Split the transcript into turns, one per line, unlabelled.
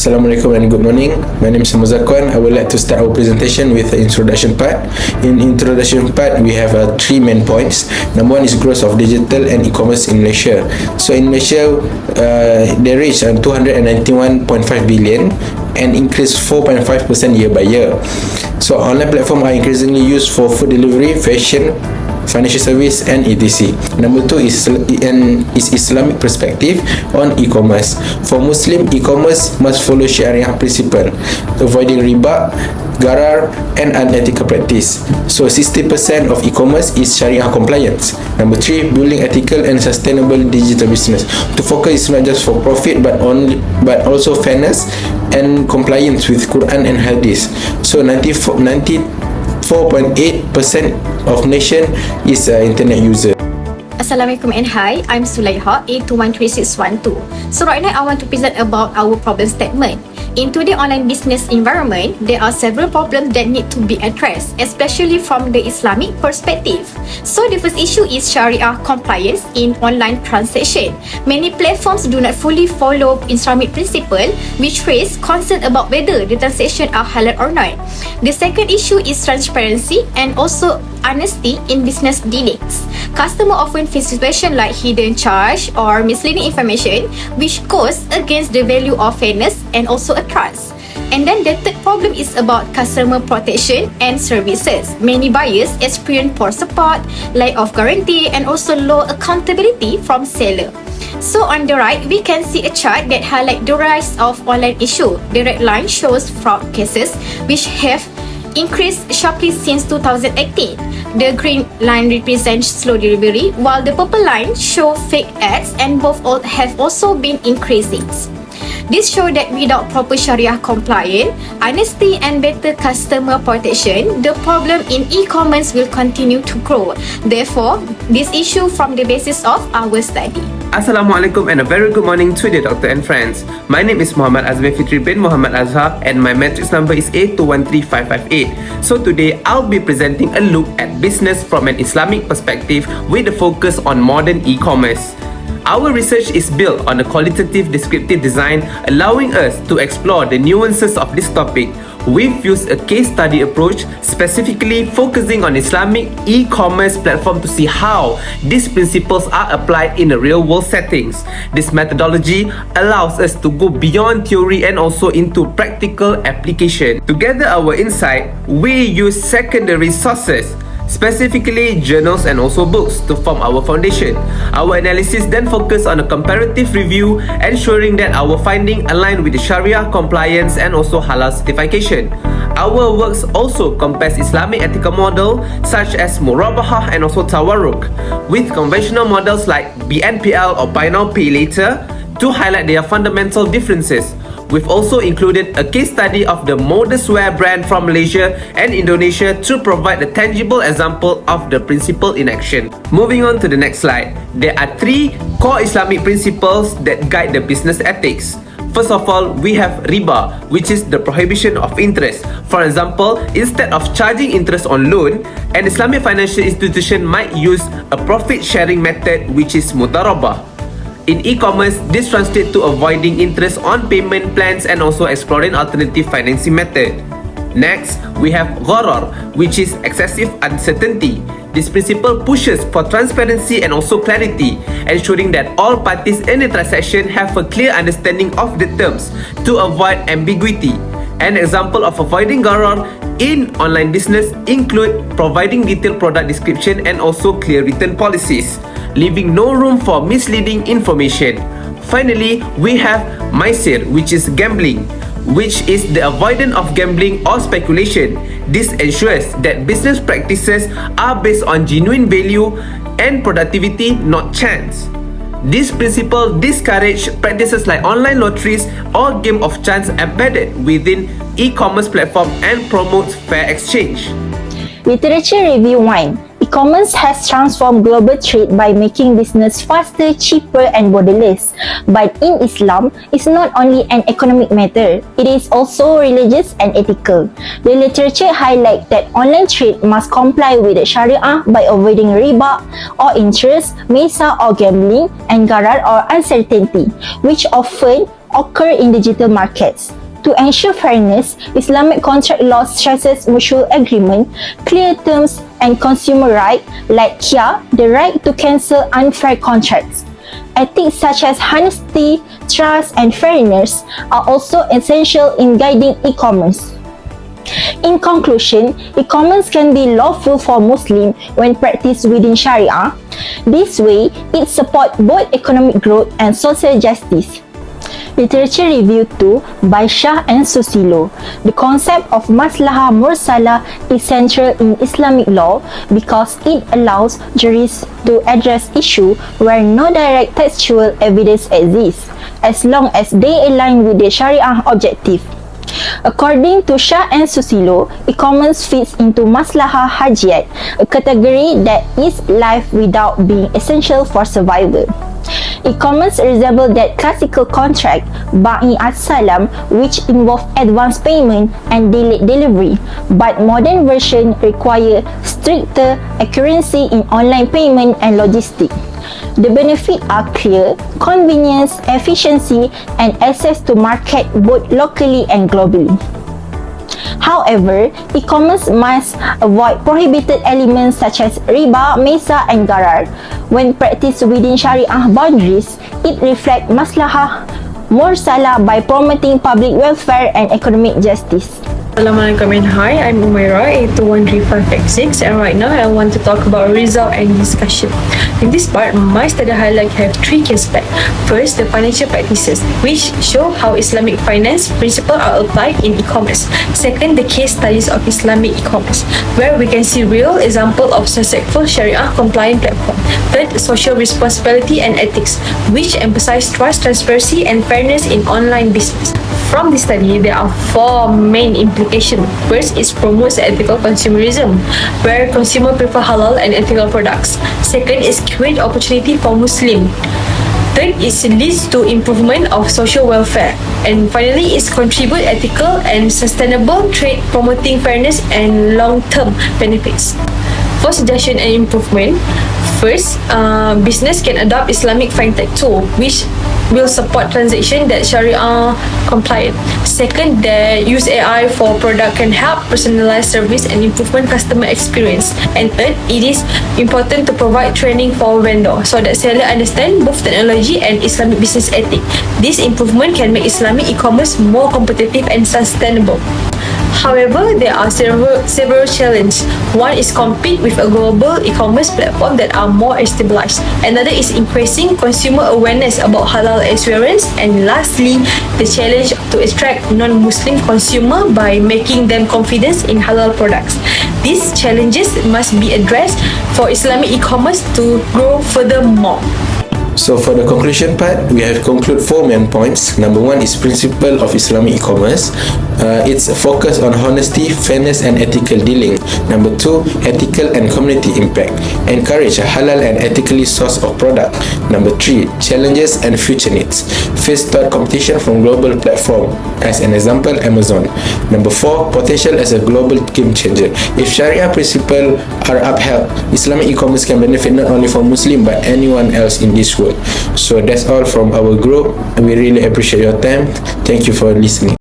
Assalamualaikum and good morning. My name is Muzakwan. I would like to start our presentation with the introduction part. In introduction part, we have three main points. Number one is growth of digital and e-commerce in Malaysia. So in Malaysia, they reached 291.5 billion and increased 4.5% year by year. So online platforms are increasingly used for food delivery, fashion, financial service and etc. Number two is Islamic perspective on e-commerce. For Muslim, e-commerce must follow Sharia principle, avoiding riba, gharar and unethical practice. So 60% of e-commerce is Sharia compliance. Number three, building ethical and sustainable digital business. To focus is not just for profit but also fairness and compliance with Quran and Hadith. So 4.8% of nation is internet user.
Assalamualaikum and hi, I'm Sulaiha, A213612. So right now I want to present about our problem statement. In today's online business environment, there are several problems that need to be addressed, especially from the Islamic perspective. So the first issue is Sharia compliance in online transaction. Many platforms do not fully follow Islamic principle, which raise concern about whether the transactions are halal or not. The second issue is transparency and also honesty in business dealings. Customers often face situations like hidden charge or misleading information, which goes against the value of fairness and also a trust. And then the third problem is about customer protection and services. Many buyers experience poor support, lack of guarantee, and also low accountability from seller. So on the right, we can see a chart that highlights the rise of online issue. The red line shows fraud cases, which have increased sharply since 2018. The green line represents slow delivery, while the purple line shows fake ads, and both have also been increasing. This shows that without proper Sharia compliance, honesty and better customer protection, the problem in e-commerce will continue to grow. Therefore, this issue from the basis of our study.
Assalamualaikum and a very good morning to the doctor and friends. My name is Muhammad Azmi Fitri bin Muhammad Azhar and my matrix number is A213558. So today I'll be presenting a look at business from an Islamic perspective with a focus on modern e-commerce. Our research is built on a qualitative descriptive design, allowing us to explore the nuances of this topic. We've used a case study approach, specifically focusing on Islamic e-commerce platform to see how these principles are applied in the real-world settings. This methodology allows us to go beyond theory and also into practical application. To gather our insight, we use secondary sources, specifically journals and also books, to form our foundation. Our analysis then focus on a comparative review, ensuring that our finding align with the Sharia compliance and also halal certification. Our works also compares Islamic ethical model such as Murabahah and also Tawarruk with conventional models like BNPL or Buy Now Pay Later to highlight their fundamental differences. We've also included a case study of the modest wear brand from Malaysia and Indonesia to provide a tangible example of the principle in action. Moving on to the next slide, there are three core Islamic principles that guide the business ethics. First of all, we have riba, which is the prohibition of interest. For example, instead of charging interest on loan, an Islamic financial institution might use a profit-sharing method, which is mudarabah. In e-commerce, this translates to avoiding interest on payment plans and also exploring alternative financing method. Next, we have gharar, which is excessive uncertainty. This principle pushes for transparency and also clarity, ensuring that all parties in the transaction have a clear understanding of the terms to avoid ambiguity. An example of avoiding gharar in online business include providing detailed product description and also clear written policies, leaving no room for misleading information. Finally, we have maisir, which is gambling, which is the avoidance of gambling or speculation. This ensures that business practices are based on genuine value and productivity, not chance. This principle discourages practices like online lotteries or game of chance embedded within e-commerce platform and promotes fair exchange.
Literature Review 1. E-commerce has transformed global trade by making business faster, cheaper and borderless. But in Islam, it's not only an economic matter, it is also religious and ethical. The literature highlights that online trade must comply with the Sharia by avoiding riba or interest, mesa or gambling, and gharar or uncertainty, which often occur in digital markets. To ensure fairness, Islamic contract law stresses mutual agreement, clear terms, and consumer rights like the right to cancel unfair contracts. Ethics such as honesty, trust, and fairness are also essential in guiding e-commerce. In conclusion, e-commerce can be lawful for Muslims when practiced within Sharia. This way, it supports both economic growth and social justice. Literature Review 2 by Shah and Susilo. The concept of maslahah mursala is central in Islamic law because it allows jurists to address issues where no direct textual evidence exists, as long as they align with the Sharia objective. According to Shah and Susilo, e-commerce fits into maslahah hajiyat, a category that is life without being essential for survival. E-commerce resembles that classical contract, Ba'i as-Salam, which involve advance payment and delayed delivery, but modern version require stricter accuracy in online payment and logistics. The benefits are clear, convenience, efficiency, and access to market both locally and globally. However, e-commerce must avoid prohibited elements such as riba, mesa, and garar. When practiced within Sharia boundaries, it reflects maslahah mursalah by promoting public welfare and economic justice.
Assalamualaikum and hi, I'm Umaira, A21355X6, and right now I want to talk about result and discussion. In this part, my study highlight have three key aspects. First, the financial practices, which show how Islamic finance principles are applied in e-commerce. Second, the case studies of Islamic e-commerce, where we can see real example of successful Sharia compliant platform. Third, social responsibility and ethics, which emphasize trust, transparency, and fairness in online business. From this study, there are four main implications. First, it promotes ethical consumerism, where consumers prefer halal and ethical products. Second, it creates opportunity for Muslims. Third, it leads to improvement of social welfare. And finally, it contributes ethical and sustainable trade, promoting fairness and long-term benefits. For suggestion and improvement, first, business can adopt Islamic fintech tool, which will support transaction that Sharia compliant. Second, they use AI for product can help personalized service and improvement customer experience. And third, it is important to provide training for vendor so that seller understand both technology and Islamic business ethic. This improvement can make Islamic e-commerce more competitive and sustainable. However, there are several challenges. One is compete with a global e-commerce platform that are more established. Another is increasing consumer awareness about halal assurance. And lastly, the challenge to attract non-Muslim consumer by making them confident in halal products. These challenges must be addressed for Islamic e-commerce to grow furthermore.
So for the conclusion part, we have concluded four main points. Number one is principle of Islamic e-commerce. It's focused on honesty, fairness, and ethical dealing. Number two, ethical and community impact. Encourage a halal and ethically sourced of product. Number three, challenges and future needs. Face thought competition from global platform. As an example, Amazon. Number four, potential as a global game changer. If Sharia principles are upheld, Islamic e-commerce can benefit not only for Muslim but anyone else in this world. So that's all from our group. We really appreciate your time. Thank you for listening.